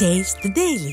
Taste the Daily.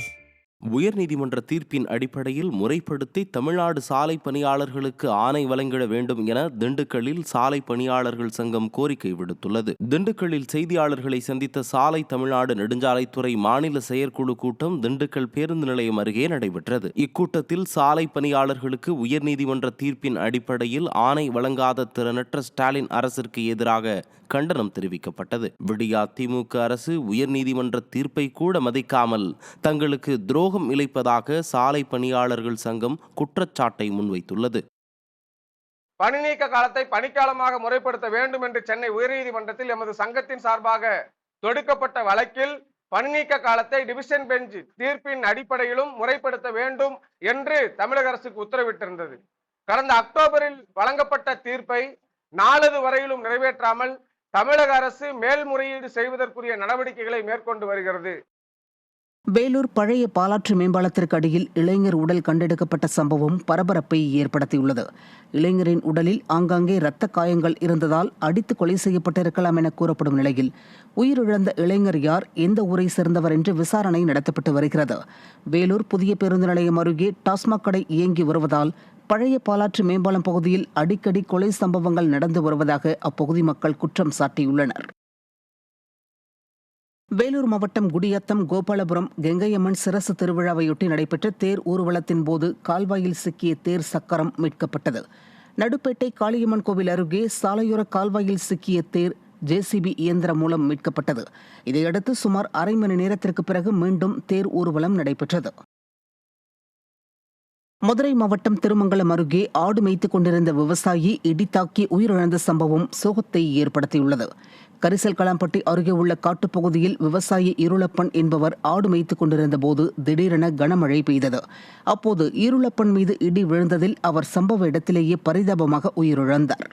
உயர்நீதிமன்ற தீர்ப்பின் அடிப்படையில் முறைப்படுத்தி தமிழ்நாடு சாலை பணியாளர்களுக்கு ஆணை வழங்கிட வேண்டும் என திண்டுக்கல்லில் சாலை பணியாளர்கள் சங்கம் கோரிக்கை விடுத்துள்ளது. திண்டுக்கல்லில் செய்தியாளர்களை சந்தித்த சாலை தமிழ்நாடு நெடுஞ்சாலைத்துறை மாநில செயற்குழு கூட்டம் திண்டுக்கல் பேருந்து நிலையம் அருகே நடைபெற்றது. இக்கூட்டத்தில் சாலை பணியாளர்களுக்கு உயர்நீதிமன்ற தீர்ப்பின் அடிப்படையில் ஆணை வழங்காத திறனற்ற ஸ்டாலின் அரசிற்கு எதிராக கண்டனம் தெரிவிக்கப்பட்டது. விடியா திமுக அரசு உயர்நீதிமன்ற தீர்ப்பை கூட மதிக்காமல் தங்களுக்கு துரோகம் இழைப்பதாக சாலை பணியாளர்கள் சங்கம் குற்றச்சாட்டை முன்வைத்துள்ளது. பணி நீக்க காலத்தை பணிக்காலமாக முறைப்படுத்த வேண்டும் என்று சென்னை உயர்நீதிமன்றத்தில் எமது சங்கத்தின் சார்பாக தொடுக்கப்பட்ட வழக்கில் பணி நீக்க காலத்தை டிவிஷன் பெஞ்ச் தீர்ப்பின் அடிப்படையிலும் முறைப்படுத்த வேண்டும் என்று தமிழக அரசுக்கு உத்தரவிட்டிருந்தது. கடந்த அக்டோபரில் வழங்கப்பட்ட தீர்ப்பை நாளது வரையிலும் நிறைவேற்றாமல் தமிழக அரசு மேல்முறையீடு செய்வதற்குரிய நடவடிக்கைகளை மேற்கொண்டு வருகிறது. வேலூர் பழைய பாலாற்று மேம்பாலத்திற்கு அடியில் இளைஞர் உடல் கண்டெடுக்கப்பட்ட சம்பவம் பரபரப்பை ஏற்படுத்தியுள்ளது. இளைஞரின் உடலில் ஆங்காங்கே இரத்த காயங்கள் இருந்ததால் அடித்து கொலை செய்யப்பட்டிருக்கலாம் என கூறப்படும் நிலையில் உயிரிழந்த இளைஞர் யார், எந்த ஊரை சேர்ந்தவர் என்று விசாரணை நடத்தப்பட்டு வருகிறது. வேலூர் புதிய பேருந்து நிலையம் அருகே டாஸ்மாக் கடை இயங்கி வருவதால் பழைய பாலாற்று மேம்பாலம் பகுதியில் அடிக்கடி கொலை சம்பவங்கள் நடந்து வருவதாக அப்பகுதி மக்கள் குற்றம் சாட்டியுள்ளனர். வேலூர் மாவட்டம் குடியாத்தம் கோபாலபுரம் கெங்கையம்மன் சிரசு திருவிழாவையொட்டி நடைபெற்ற தேர் ஊர்வலத்தின் போது கால்வாயில் சிக்கிய தேர் சக்கரம் மீட்கப்பட்டது. நடுப்பேட்டை காளியம்மன் கோவில் அருகே சாலையோர கால்வாயில் சிக்கிய தேர் ஜேசிபி இயந்திரம் மூலம் மீட்கப்பட்டது. இதையடுத்து சுமார் அரை மணி நேரத்திற்கு பிறகு மீண்டும் தேர் ஊர்வலம் நடைபெற்றது. மதுரை மாவட்டம் திருமங்கலம் அருகே ஆடு மேய்த்துக் கொண்டிருந்த விவசாயி இடித்தாக்கி உயிரிழந்த சம்பவம் சோகத்தை ஏற்படுத்தியுள்ளது. கரிசல்களாம்பட்டி அருகே உள்ள காட்டுப்பகுதியில் விவசாயி இருளப்பன் என்பவர் ஆடு மேய்த்துக் கொண்டிருந்த போது திடீரென கனமழை பெய்தது. அப்போது இருளப்பன் மீது இடி விழுந்ததில் அவர் சம்பவ இடத்திலேயே பரிதாபமாக உயிரிழந்தார்.